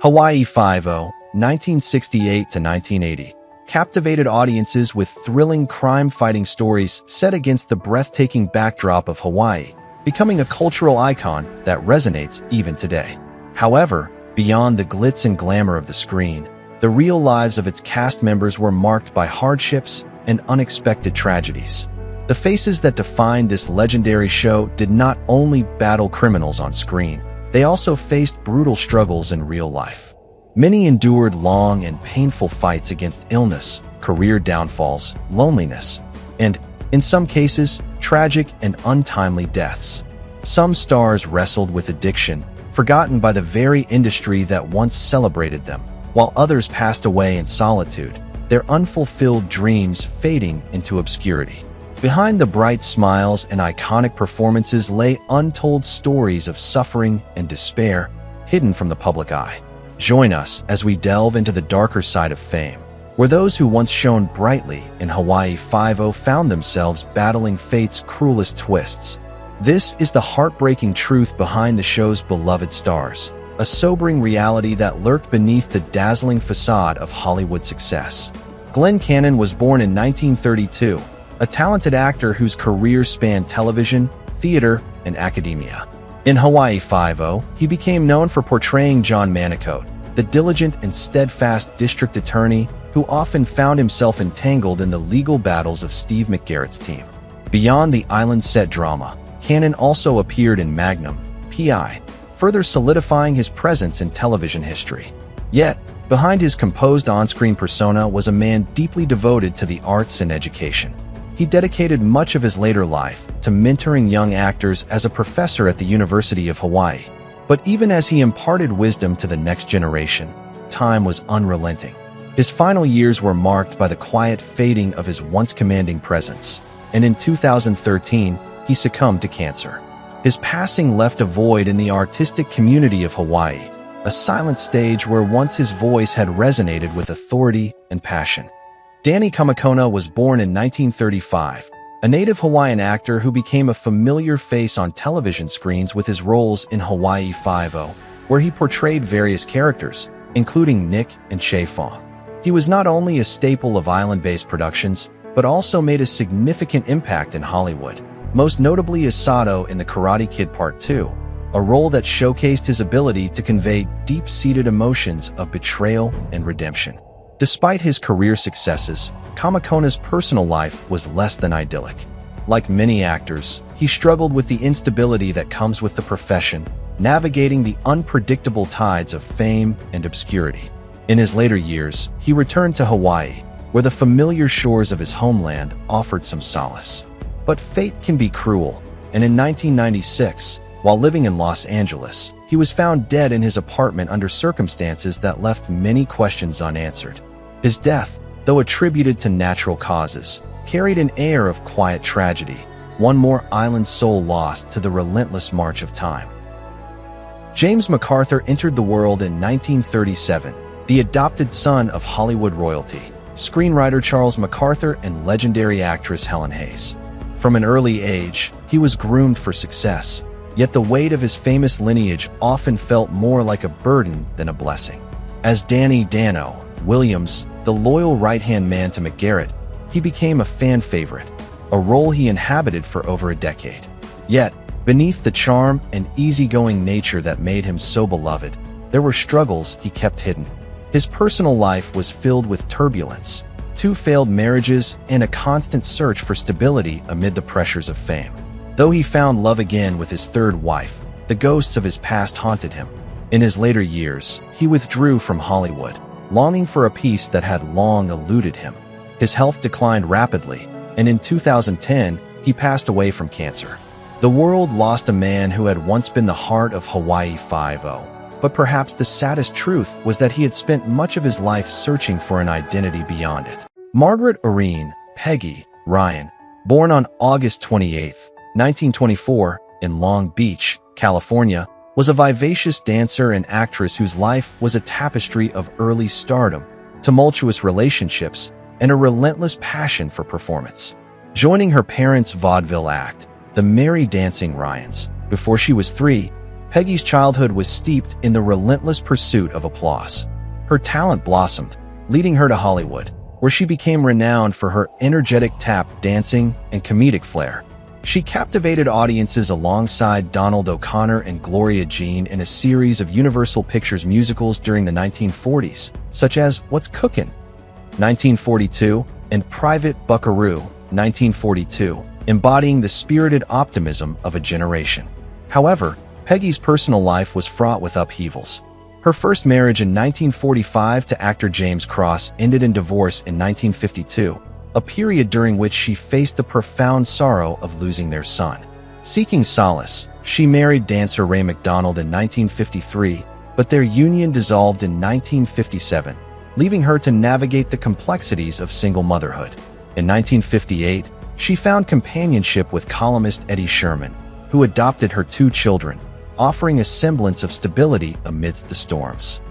Hawaii Five-0, 1968 to 1980, captivated audiences with thrilling crime-fighting stories set against the breathtaking backdrop of Hawaii, becoming a cultural icon that resonates even today. However, beyond the glitz and glamour of the screen, the real lives of its cast members were marked by hardships and unexpected tragedies. The faces that defined this legendary show did not only battle criminals on screen, they also faced brutal struggles in real life. Many endured long and painful fights against illness, career downfalls, loneliness, and, in some cases, tragic and untimely deaths. Some stars wrestled with addiction, forgotten by the very industry that once celebrated them, while others passed away in solitude, their unfulfilled dreams fading into obscurity. Behind the bright smiles and iconic performances lay untold stories of suffering and despair, hidden from the public eye. Join us as we delve into the darker side of fame, where those who once shone brightly in Hawaii Five-0 found themselves battling fate's cruelest twists. This is the heartbreaking truth behind the show's beloved stars, a sobering reality that lurked beneath the dazzling facade of Hollywood success. Glenn Cannon was born in 1932, a talented actor whose career spanned television, theater, and academia. In Hawaii Five-0, he became known for portraying John Manicote, the diligent and steadfast district attorney who often found himself entangled in the legal battles of Steve McGarrett's team. Beyond the island-set drama, Cannon also appeared in Magnum, P.I., further solidifying his presence in television history. Yet, behind his composed on-screen persona was a man deeply devoted to the arts and education. He dedicated much of his later life to mentoring young actors as a professor at the University of Hawaii. But even as he imparted wisdom to the next generation, time was unrelenting. His final years were marked by the quiet fading of his once commanding presence, and in 2013, he succumbed to cancer. His passing left a void in the artistic community of Hawaii, a silent stage where once his voice had resonated with authority and passion. Danny Kamakona was born in 1935, a native Hawaiian actor who became a familiar face on television screens with his roles in Hawaii Five-0, where he portrayed various characters, including Nick and Che Fong. He was not only a staple of island-based productions, but also made a significant impact in Hollywood, most notably as Sato in The Karate Kid Part 2, a role that showcased his ability to convey deep-seated emotions of betrayal and redemption. Despite his career successes, Kamakona's personal life was less than idyllic. Like many actors, he struggled with the instability that comes with the profession, navigating the unpredictable tides of fame and obscurity. In his later years, he returned to Hawaii, where the familiar shores of his homeland offered some solace. But fate can be cruel, and in 1996, while living in Los Angeles, he was found dead in his apartment under circumstances that left many questions unanswered. His death, though attributed to natural causes, carried an air of quiet tragedy, one more island soul lost to the relentless march of time. James MacArthur entered the world in 1937, the adopted son of Hollywood royalty, screenwriter Charles MacArthur and legendary actress Helen Hayes. From an early age, he was groomed for success, yet the weight of his famous lineage often felt more like a burden than a blessing. As Danny "Dano" Williams, the loyal right-hand man to McGarrett, he became a fan favorite, a role he inhabited for over a decade. Yet, beneath the charm and easygoing nature that made him so beloved, there were struggles he kept hidden. His personal life was filled with turbulence, 2 failed marriages, and a constant search for stability amid the pressures of fame. Though he found love again with his 3rd wife, the ghosts of his past haunted him. In his later years, he withdrew from Hollywood, longing for a peace that had long eluded him. His health declined rapidly, and in 2010, he passed away from cancer. The world lost a man who had once been the heart of Hawaii Five-0, but perhaps the saddest truth was that he had spent much of his life searching for an identity beyond it. Margaret Irene Peggy Ryan, born on August 28, 1924, in Long Beach, California, was a vivacious dancer and actress whose life was a tapestry of early stardom, tumultuous relationships, and a relentless passion for performance. Joining her parents' vaudeville act, the Merry Dancing Ryans, before she was 3, Peggy's childhood was steeped in the relentless pursuit of applause. Her talent blossomed, leading her to Hollywood, where she became renowned for her energetic tap dancing and comedic flair. She captivated audiences alongside Donald O'Connor and Gloria Jean in a series of Universal Pictures musicals during the 1940s, such as What's Cookin'? 1942 and Private Buckaroo, 1942, embodying the spirited optimism of a generation. However, Peggy's personal life was fraught with upheavals. Her first marriage in 1945 to actor James Cross ended in divorce in 1952, a period during which she faced the profound sorrow of losing their son. Seeking solace, she married dancer Ray McDonald in 1953, but their union dissolved in 1957, leaving her to navigate the complexities of single motherhood. In 1958, she found companionship with columnist Eddie Sherman, who adopted her 2 children, offering a semblance of stability amidst the storms.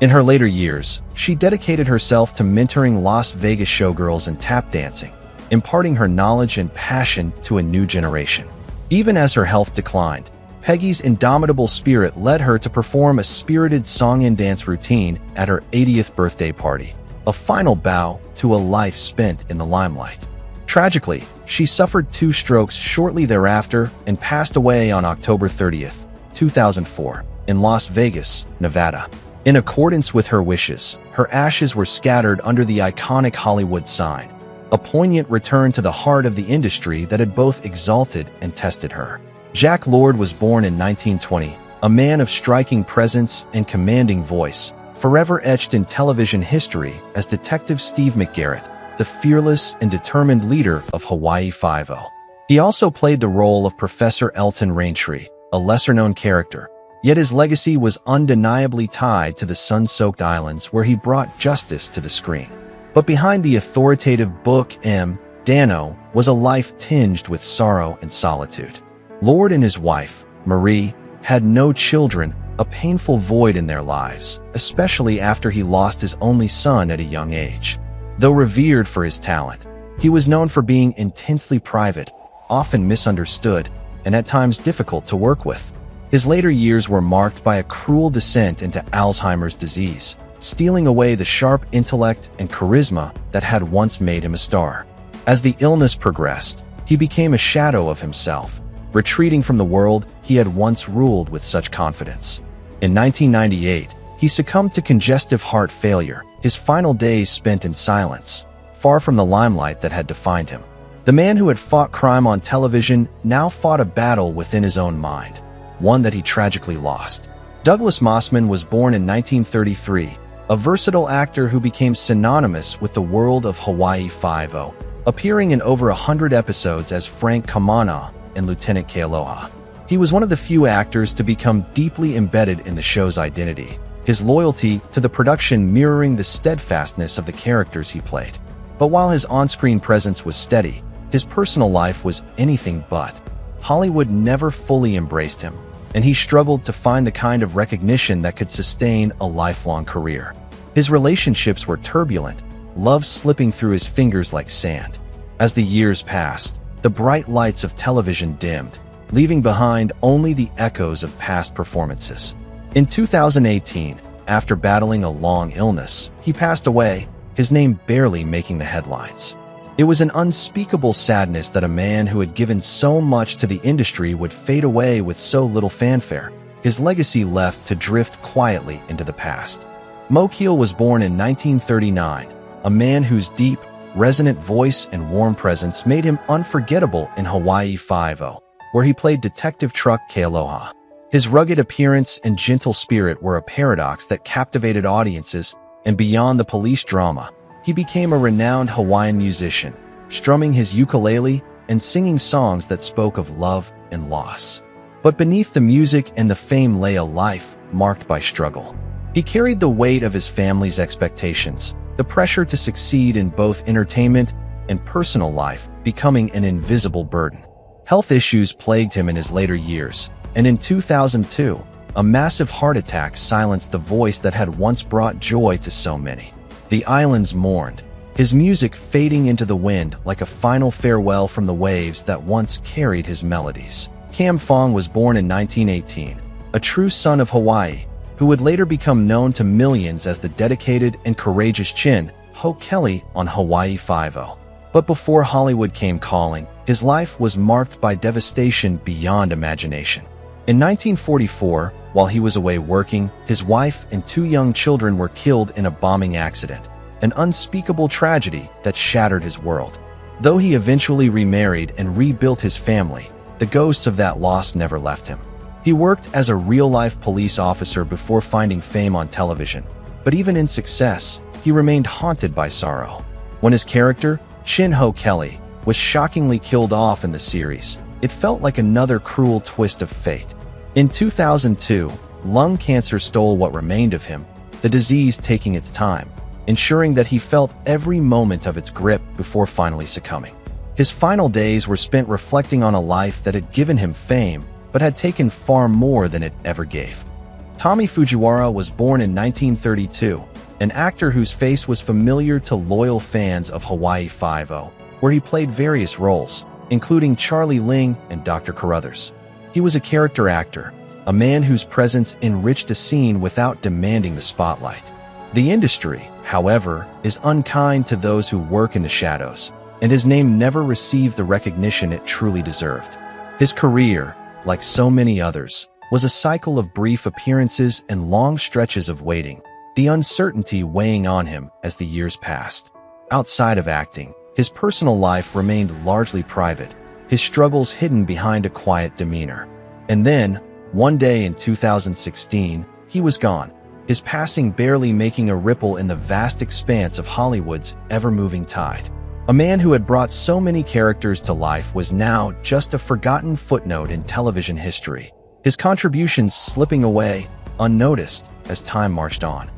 In her later years, she dedicated herself to mentoring Las Vegas showgirls and tap dancing, imparting her knowledge and passion to a new generation. Even as her health declined, Peggy's indomitable spirit led her to perform a spirited song and dance routine at her 80th birthday party, a final bow to a life spent in the limelight. Tragically, she suffered 2 strokes shortly thereafter and passed away on October 30th, 2004, in Las Vegas, Nevada. In accordance with her wishes, her ashes were scattered under the iconic Hollywood sign, a poignant return to the heart of the industry that had both exalted and tested her. Jack Lord was born in 1920, a man of striking presence and commanding voice, forever etched in television history as Detective Steve McGarrett, the fearless and determined leader of Hawaii Five-O. He also played the role of Professor Elton Raintree, a lesser-known character, yet his legacy was undeniably tied to the sun-soaked islands where he brought justice to the screen. But behind the authoritative Book M. Dano was a life tinged with sorrow and solitude. Lord and his wife, Marie, had no children, a painful void in their lives, especially after he lost his only son at a young age. Though revered for his talent, he was known for being intensely private, often misunderstood, and at times difficult to work with. His later years were marked by a cruel descent into Alzheimer's disease, stealing away the sharp intellect and charisma that had once made him a star. As the illness progressed, he became a shadow of himself, retreating from the world he had once ruled with such confidence. In 1998, he succumbed to congestive heart failure, his final days spent in silence, far from the limelight that had defined him. The man who had fought crime on television now fought a battle within his own mind, one that he tragically lost. Douglas Mossman was born in 1933, a versatile actor who became synonymous with the world of Hawaii Five-O, appearing in over 100 episodes as Frank Kamana and Lieutenant Kealoha. He was one of the few actors to become deeply embedded in the show's identity, his loyalty to the production mirroring the steadfastness of the characters he played. But while his on-screen presence was steady, his personal life was anything but. Hollywood never fully embraced him, and he struggled to find the kind of recognition that could sustain a lifelong career. His relationships were turbulent, love slipping through his fingers like sand. As the years passed, the bright lights of television dimmed, leaving behind only the echoes of past performances. In 2018, after battling a long illness, he passed away, his name barely making the headlines. It was an unspeakable sadness that a man who had given so much to the industry would fade away with so little fanfare, his legacy left to drift quietly into the past. Mo Keel was born in 1939, a man whose deep, resonant voice and warm presence made him unforgettable in Hawaii Five-O, where he played Detective Truck Kealoha. His rugged appearance and gentle spirit were a paradox that captivated audiences, and beyond the police drama, he became a renowned Hawaiian musician, strumming his ukulele and singing songs that spoke of love and loss. But beneath the music and the fame lay a life marked by struggle. He carried the weight of his family's expectations, the pressure to succeed in both entertainment and personal life becoming an invisible burden. Health issues plagued him in his later years, and in 2002, a massive heart attack silenced the voice that had once brought joy to so many. The islands mourned, his music fading into the wind like a final farewell from the waves that once carried his melodies. Cam Fong was born in 1918, a true son of Hawaii, who would later become known to millions as the dedicated and courageous Chin Ho Kelly on Hawaii Five-0. But before Hollywood came calling, his life was marked by devastation beyond imagination. In 1944, while he was away working, his wife and 2 young children were killed in a bombing accident, an unspeakable tragedy that shattered his world. Though he eventually remarried and rebuilt his family, the ghosts of that loss never left him. He worked as a real-life police officer before finding fame on television, but even in success, he remained haunted by sorrow. When his character, Chin Ho Kelly, was shockingly killed off in the series, it felt like another cruel twist of fate. In 2002, lung cancer stole what remained of him, the disease taking its time, ensuring that he felt every moment of its grip before finally succumbing. His final days were spent reflecting on a life that had given him fame, but had taken far more than it ever gave. Tommy Fujiwara was born in 1932, an actor whose face was familiar to loyal fans of Hawaii Five-0, where he played various roles, including Charlie Ling and Dr. Carruthers. He was a character actor, a man whose presence enriched a scene without demanding the spotlight. The industry, however, is unkind to those who work in the shadows, and his name never received the recognition it truly deserved. His career, like so many others, was a cycle of brief appearances and long stretches of waiting, the uncertainty weighing on him as the years passed. Outside of acting, his personal life remained largely private, his struggles hidden behind a quiet demeanor. And then, one day in 2016, he was gone, his passing barely making a ripple in the vast expanse of Hollywood's ever-moving tide. A man who had brought so many characters to life was now just a forgotten footnote in television history, his contributions slipping away, unnoticed, as time marched on.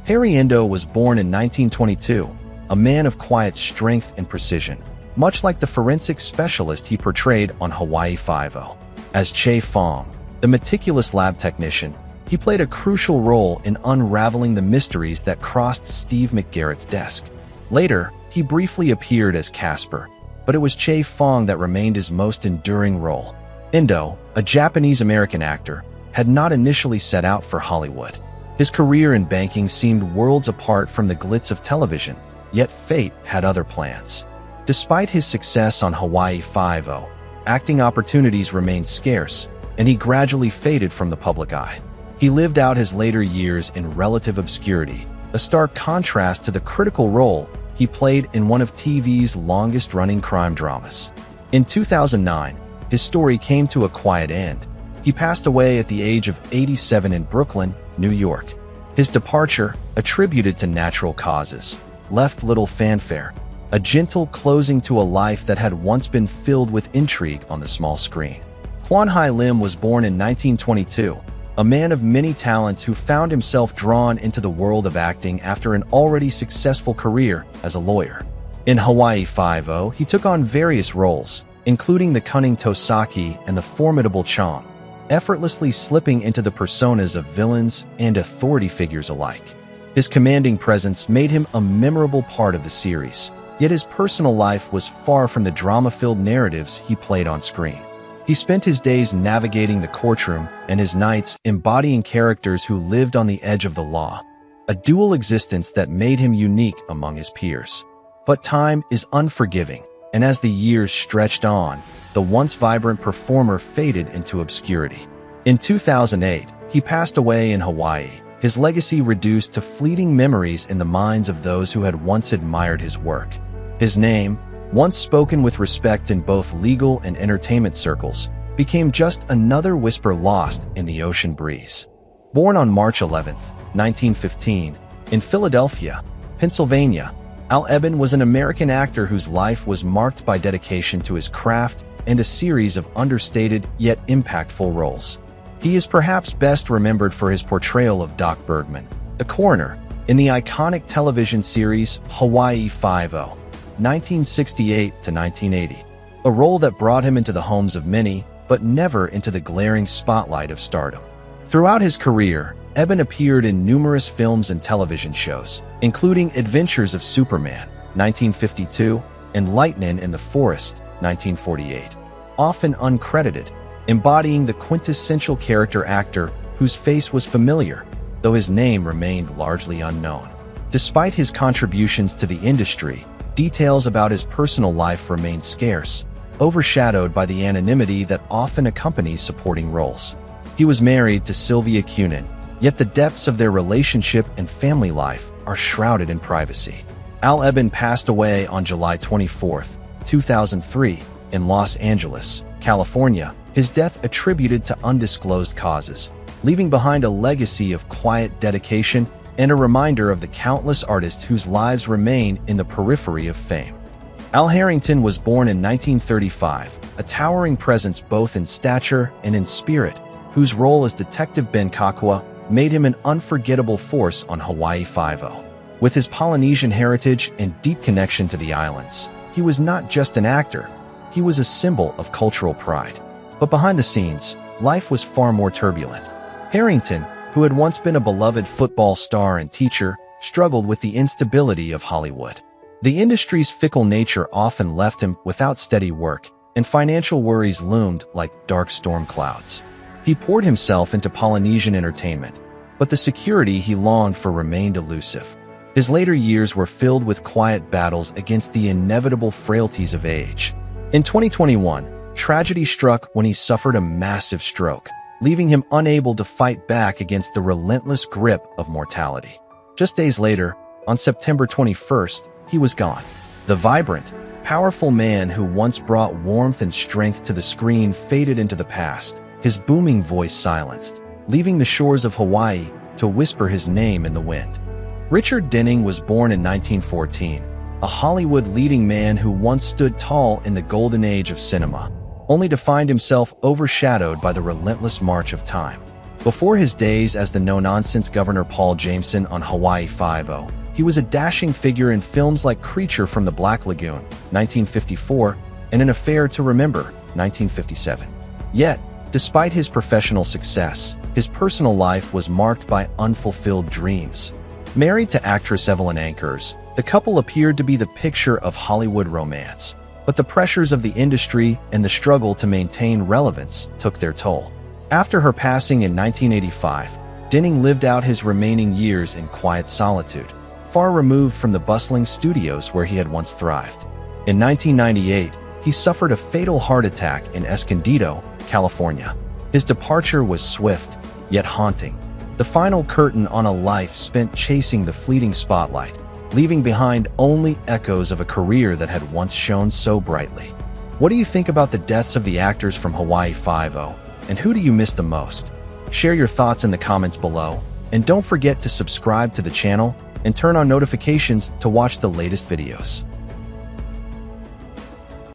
Harry Endo was born in 1922, a man of quiet strength and precision, much like the forensic specialist he portrayed on Hawaii Five-0. As Che Fong, the meticulous lab technician, he played a crucial role in unraveling the mysteries that crossed Steve McGarrett's desk. Later, he briefly appeared as Casper, but it was Che Fong that remained his most enduring role. Endo, a Japanese-American actor, had not initially set out for Hollywood. His career in banking seemed worlds apart from the glitz of television, yet fate had other plans. Despite his success on Hawaii Five-0, acting opportunities remained scarce, and he gradually faded from the public eye. He lived out his later years in relative obscurity, a stark contrast to the critical role he played in one of TV's longest-running crime dramas. In 2009, his story came to a quiet end. He passed away at the age of 87 in Brooklyn, New York. His departure, attributed to natural causes, left little fanfare, a gentle closing to a life that had once been filled with intrigue on the small screen. Kwan Hai Lim was born in 1922, a man of many talents who found himself drawn into the world of acting after an already successful career as a lawyer. In Hawaii Five-0, he took on various roles, including the cunning Tosaki and the formidable Chong, effortlessly slipping into the personas of villains and authority figures alike. His commanding presence made him a memorable part of the series, yet his personal life was far from the drama-filled narratives he played on screen. He spent his days navigating the courtroom and his nights embodying characters who lived on the edge of the law, a dual existence that made him unique among his peers. But time is unforgiving, and as the years stretched on, the once vibrant performer faded into obscurity. In 2008, he passed away in Hawaii, his legacy reduced to fleeting memories in the minds of those who had once admired his work. His name, once spoken with respect in both legal and entertainment circles, became just another whisper lost in the ocean breeze. Born on March 11, 1915, in Philadelphia, Pennsylvania, Al Eben was an American actor whose life was marked by dedication to his craft and a series of understated yet impactful roles. He is perhaps best remembered for his portrayal of Doc Bergman, the coroner, in the iconic television series Hawaii Five-0, 1968 to 1980, a role that brought him into the homes of many, but never into the glaring spotlight of stardom. Throughout his career, Eben appeared in numerous films and television shows, including Adventures of Superman, 1952, and Lightnin' in the Forest, 1948. Often uncredited, embodying the quintessential character actor whose face was familiar, though his name remained largely unknown. Despite his contributions to the industry, details about his personal life remain scarce, overshadowed by the anonymity that often accompanies supporting roles. He was married to Sylvia Cunin, yet the depths of their relationship and family life are shrouded in privacy. Al Eben passed away on July 24, 2003, in Los Angeles, California, his death attributed to undisclosed causes, leaving behind a legacy of quiet dedication and a reminder of the countless artists whose lives remain in the periphery of fame. Al Harrington was born in 1935, a towering presence both in stature and in spirit, whose role as Detective Ben Kakwa made him an unforgettable force on Hawaii Five-0. With his Polynesian heritage and deep connection to the islands, he was not just an actor, he was a symbol of cultural pride. But behind the scenes, life was far more turbulent. Harrington, who had once been a beloved football star and teacher, struggled with the instability of Hollywood. The industry's fickle nature often left him without steady work, and financial worries loomed like dark storm clouds. He poured himself into Polynesian entertainment, but the security he longed for remained elusive. His later years were filled with quiet battles against the inevitable frailties of age. In 2021, tragedy struck when he suffered a massive stroke, leaving him unable to fight back against the relentless grip of mortality. Just days later, on September 21st, he was gone. The vibrant, powerful man who once brought warmth and strength to the screen faded into the past, his booming voice silenced, leaving the shores of Hawaii to whisper his name in the wind. Richard Denning was born in 1914, a Hollywood leading man who once stood tall in the golden age of cinema, only to find himself overshadowed by the relentless march of time. Before his days as the no-nonsense Governor Paul Jameson on Hawaii Five-0, he was a dashing figure in films like Creature from the Black Lagoon, 1954, and An Affair to Remember, 1957. Yet, despite his professional success, his personal life was marked by unfulfilled dreams. Married to actress Evelyn Ankers, the couple appeared to be the picture of Hollywood romance. But the pressures of the industry and the struggle to maintain relevance took their toll. After her passing in 1985, Denning lived out his remaining years in quiet solitude, far removed from the bustling studios where he had once thrived. In 1998, he suffered a fatal heart attack in Escondido, California. His departure was swift, yet haunting, the final curtain on a life spent chasing the fleeting spotlight, leaving behind only echoes of a career that had once shone so brightly. What do you think about the deaths of the actors from Hawaii Five-0, and who do you miss the most? Share your thoughts in the comments below, and don't forget to subscribe to the channel and turn on notifications to watch the latest videos.